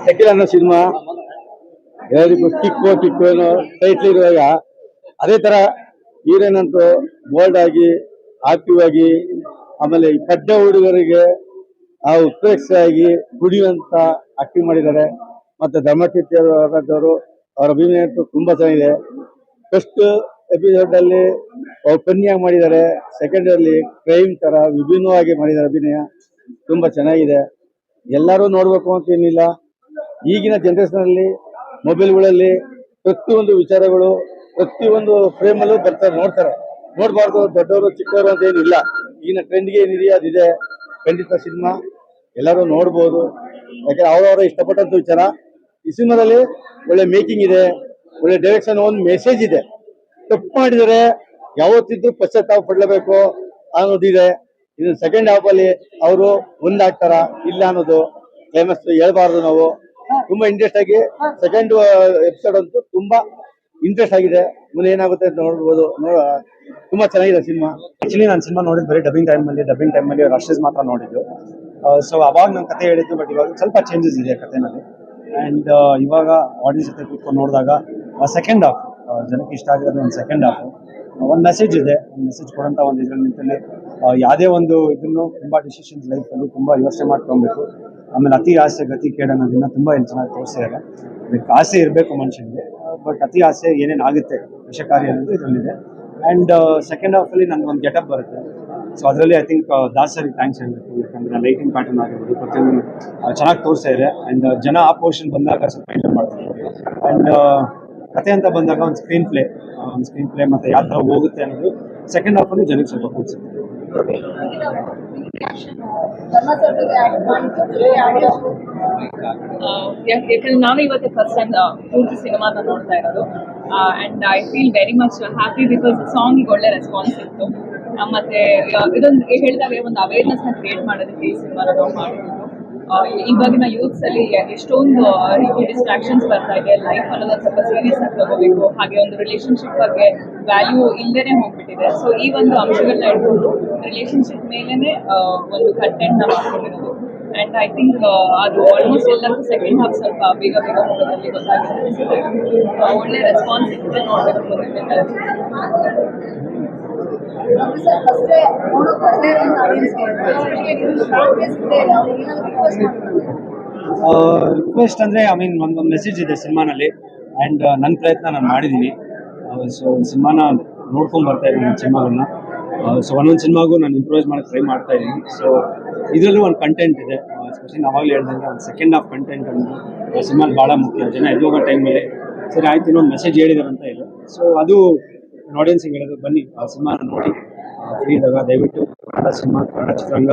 ಶಕಿಲ್ ಅನ್ನೋ ಸಿನಿಮಾ ಎಲ್ಲರಿಗೂ ಕಿಕ್ಕು ಏನೋ ಟೈಟ್ಲ್ ಇರುವಾಗ ಅದೇ ತರ ಹೀರೋಯಿನ್ ಅಂತೂ ಬೋಲ್ಡ್ ಆಗಿ ಆಕ್ಟಿವ್ ಆಗಿ, ಆಮೇಲೆ ಈ ಪಡ್ಡ ಹುಡುಗರಿಗೆ ಆ ಉತ್ಪ್ರೇಕ್ಷ ಆಗಿ ಕುಡಿಯುವಂತ ಆಕ್ಟಿಂಗ್ ಮಾಡಿದ್ದಾರೆ. ಮತ್ತೆ ಧರ್ಮಕೀರ್ತಿಯವರು ಅವರ ಅಭಿನಯ ಅಂತೂ ತುಂಬಾ ಚೆನ್ನಾಗಿದೆ. ಫಸ್ಟ್ ಎಪಿಸೋಡ್ ಅಲ್ಲಿ ಫನ್ನಿಯಾಗಿ ಮಾಡಿದ್ದಾರೆ, ಸೆಕೆಂಡ್ ಅಲ್ಲಿ ಕ್ರೈಮ್ ತರ ವಿಭಿನ್ನವಾಗಿ ಮಾಡಿದ್ದಾರೆ. ಅಭಿನಯ ತುಂಬಾ ಚೆನ್ನಾಗಿದೆ. ಎಲ್ಲರೂ ನೋಡ್ಬೇಕು ಅಂತ ಏನಿಲ್ಲ. ಈಗಿನ ಜನರೇಷನ್ ಅಲ್ಲಿ ಮೊಬೈಲ್ಗಳಲ್ಲಿ ಪ್ರತಿಯೊಂದು ವಿಚಾರಗಳು ಪ್ರತಿಯೊಂದು ಫ್ರೇಮ್ ಅಲ್ಲೂ ಬರ್ತಾರೆ, ನೋಡ್ಬಾರ್ದು ದೊಡ್ಡವರು ಚಿಕ್ಕವರು ಅಂತ ಏನಿಲ್ಲ. ಈಗಿನ ಟ್ರೆಂಡ್ಗೆ ಏನಿದೆಯೋ ಅದಿದೆ. ಖಂಡಿತ ಸಿನಿಮಾ ಎಲ್ಲರೂ ನೋಡ್ಬೋದು, ಯಾಕಂದ್ರೆ ಅವರವರ ಇಷ್ಟಪಟ್ಟಂತ ವಿಚಾರ. ಈ ಸಿನಿಮಾದಲ್ಲಿ ಒಳ್ಳೆ ಮೇಕಿಂಗ್ ಇದೆ, ಒಳ್ಳೆ ಡೈರೆಕ್ಷನ್, ಒಂದು ಮೆಸೇಜ್ ಇದೆ. ತಪ್ಪು ಮಾಡಿದರೆ ಯಾವತ್ತಿದ್ದು ಪಶ್ಚಾತ್ತಾಪ ಪಡಲೇಬೇಕು ಅನ್ನೋದಿದೆ. ಇದು ಸೆಕೆಂಡ್ ಹಾಫ್ ಅಲ್ಲಿ ಅವರು ಒಂದಾಗ್ತಾರ ಇಲ್ಲ ಅನ್ನೋದು ಕ್ಲೈಮ್ಯಾಕ್ಸ್ ಹೇಳ್ಬಾರ್ದು. ನಾವು ತುಂಬಾ ಇಂಟ್ರೆಸ್ಟ್ ಆಗಿ ಸೆಕೆಂಡ್ ಎಪಿಸೋಡ್ ಅಂತೂ ತುಂಬಾ ಇಂಟ್ರೆಸ್ಟ್ ಆಗಿದೆ. ಮುಂದೆ ಏನಾಗುತ್ತೆ ಅಂತ ನೋಡ್ಬೋದು. ತುಂಬಾ ಚೆನ್ನಾಗಿದೆ ಸಿನಿಮಾ. ಆಕ್ಚುಲಿ ನಾನು ಸಿನಿಮಾ ನೋಡಿದ್ ಬರೀ ಡಬ್ಬಿಂಗ್ ಟೈಮಲ್ಲಿ ರಶಸ್ ಮಾತ್ರ ನೋಡಿದ್ದು. ಸೊ ಅವಾಗ ನಾನು ಕತೆ ಹೇಳಿದ್ದು, ಬಟ್ ಇವಾಗ ಸ್ವಲ್ಪ ಚೇಂಜಸ್ ಇದೆ ಕಥೆನಲ್ಲಿ. ಆ್ಯಂಡ್ ಇವಾಗ ಆಡಿಯನ್ಸ್ ಜೊತೆ ಕೂತ್ಕೊಂಡು ನೋಡಿದಾಗ ಸೆಕೆಂಡ್ ಹಾಫ್ ಜನಕ್ಕೆ ಇಷ್ಟ ಆಗಿರೋದು. ಒಂದು ಸೆಕೆಂಡ್ ಹಾಫ್ ಒಂದು ಮೆಸೇಜ್ ಇದೆ, ಒಂದು ಮೆಸೇಜ್ ಕೊಡೋಂಥ ಒಂದು ಇದರಲ್ಲಿ ನಿಂತಲ್ಲಿ ಯಾವುದೇ ಒಂದು ಇದನ್ನು ತುಂಬ ಡಿಸಿಷನ್ಸ್ ಲೈಫಲ್ಲಿ ತುಂಬ ಯೋಚನೆ ಮಾಡ್ಕೊಬೇಕು. ಆಮೇಲೆ ಅತಿ ಆಸೆ ಗತಿ ಕೇಡು ಅನ್ನೋದನ್ನ ತುಂಬ ಇಲ್ಲಿ ಚೆನ್ನಾಗಿ ತೋರಿಸಿದ್ದಾರೆ. ಅದಕ್ಕೆ ಆಸೆ ಇರಬೇಕು ಮನುಷ್ಯನಿಗೆ, ಬಟ್ ಅತಿ ಆಸೆ ಏನೇನು ಆಗುತ್ತೆ ವಿಷಕಾರಿ ಅನ್ನೋದು ಇದರಲ್ಲಿದೆ. ಆ್ಯಂಡ್ ಸೆಕೆಂಡ್ ಹಾಫಲ್ಲಿ ನನಗೆ ಒಂದು ಗೆಟಪ್ ಬರುತ್ತೆ. ಸೊ ಅದರಲ್ಲಿ ಐ ಥಿಂಕ್ ದಾಸರಿಗೆ ಥ್ಯಾಂಕ್ಸ್ ಹೇಳಬೇಕು, ಯಾಕಂದರೆ ಲೈಟಿಂಗ್ ಪ್ಯಾಟರ್ನ್ ಆಗಿರ್ಬೋದು ಪ್ರತಿಯೊಂದು ಚೆನ್ನಾಗಿ ತೋರಿಸ್ತಾ ಇದೆ. ಆ್ಯಂಡ್ ಜನ ಆ ಪೋರ್ಷನ್ ಬಂದಾಗ ಸ್ವಲ್ಪ ಎಂಜಾಯ್ ಮಾಡ್ತಾರೆ. ಆ್ಯಂಡ್ ಕತೆ ಅಂತ ಬಂದಾಗ ಒಂದು ಸ್ಕ್ರೀನ್ ಪ್ಲೇ ಮತ್ತು ಯಾವ ಥರ ಹೋಗುತ್ತೆ ಅನ್ನೋದು ಸೆಕೆಂಡ್ ಹಾಫಲ್ಲಿ ಜನಕ್ಕೆ ಸ್ವಲ್ಪ ಕೂರಿಸುತ್ತೆ. ಯಾಕಂದ್ರೆ ನಾನು ಇವತ್ತೇ ಫಸ್ಟ್ ಟೈಮ್ ಪೂರ್ತಿ ಸಿನಿಮಾನ ನೋಡ್ತಾ ಇರೋದು. And I feel very much happy because ಸಾಂಗಿಗೆ ಒಳ್ಳೆ ರೆಸ್ಪಾನ್ಸ್ ಇತ್ತು. ಮತ್ತೆ ಇದೊಂದು ಹೇಳಿದಾಗ ಒಂದು ಅವೇರ್ನೆಸ್ನ ಕ್ರಿಯೇಟ್ ಮಾಡೋದಕ್ಕೆ ಈ ಸಿನಿಮಾನ ನಾವು ಮಾಡಿರೋದು. ಇವಾಗಿನ ಯೂತ್ಸ್ ಅಲ್ಲಿ ಎಷ್ಟೊಂದು ರೀತಿ ಡಿಸ್ಟ್ರಾಕ್ಷನ್ಸ್ ಬರ್ತಾ ಇದೆ. ಲೈಫ್ ಅನ್ನೋದು ಸ್ವಲ್ಪ ಸೀರಿಯಸ್ ಆಗಿ ತಗೋಬೇಕು, ಹಾಗೆ ಒಂದು ರಿಲೇಶನ್ಶಿಪ್ ಬಗ್ಗೆ ವ್ಯಾಲ್ಯೂ ಇಲ್ಲದೇ ಹೋಗ್ಬಿಟ್ಟಿದೆ. ಸೊ ಈ ಒಂದು ಅಂಶಗಳನ್ನ ಇಟ್ಕೊಂಡು ರಿಲೇಶನ್ಶಿಪ್ ಮೇಲೇನೆ ಒಂದು ಕಂಟೆಂಟ್ ನ ಮಾಡ್ಕೊಂಡಿರೋದು. ಆ್ಯಂಡ್ ಐ ಥಿಂಕ್ ಅದು ಆಲ್ಮೋಸ್ಟ್ ಎಲ್ಲರಿಗೂ ಸೆಕೆಂಡ್ ಹಾಫ್ ಸ್ವಲ್ಪ ಬೇಗ ಹೋಗೋದಲ್ಲಿ ಗೊತ್ತಾಗಿದೆ. ಒಳ್ಳೆ ರೆಸ್ಪಾನ್ಸ್ ಇದೆ, ನೋಡಬೇಕು. ರಿಕ್ವೆಸ್ಟ್ ಅಂದರೆ ಐ ಮೀನ್ ಒಂದು ಮೆಸೇಜ್ ಇದೆ ಸಿನಿಮಾನಲ್ಲಿ. ಆ್ಯಂಡ್ ನನ್ನ ಪ್ರಯತ್ನ ನಾನು ಮಾಡಿದ್ದೀನಿ. ಸೊ ಸಿನಿಮಾನ ನೋಡ್ಕೊಂಡು ಬರ್ತಾ ಇದ್ದೀನಿ ನನ್ನ ಸಿನಿಮಾಗಳನ್ನ. ಸೊ ಒಂದೊಂದು ಸಿನಿಮಾಗೂ ನಾನು ಇಂಪ್ರೂವೈಸ್ ಮಾಡೋಕ್ಕೆ ಟ್ರೈ ಮಾಡ್ತಾ ಇದ್ದೀನಿ. ಸೊ ಇದರಲ್ಲೂ ಒಂದು ಕಂಟೆಂಟ್ ಇದೆ. ಎಸ್ಪೆಷಲಿ ನಾವಾಗಲೇ ಹೇಳ್ದಂಗೆ ಒಂದು ಸೆಕೆಂಡ್ ಹಾಫ್ ಕಂಟೆಂಟ್ ಅನ್ನೋದು ಸಿನಿಮಾಲಿ ಭಾಳ ಮುಖ್ಯ. ಜನ ಎದ್ದೋಗೋ ಟೈಮಲ್ಲಿ ಸರಿ ಆಯ್ತು ಇನ್ನೊಂದು ಮೆಸೇಜ್ ಹೇಳಿದಾರೆ ಅಂತ ಇದೆ. ಸೊ ಅದು ಆಡಿಯನ್ಸಿಗೆ ಹೇಳೋದು, ಬನ್ನಿ ಆ ಸಿನಿಮಾನ ನೋಡಿ ಫ್ರೀ ಇದ್ದಾಗ ದಯವಿಟ್ಟು ಕನ್ನಡ ಸಿನಿಮಾ, ಕನ್ನಡ ಚಿತ್ರರಂಗ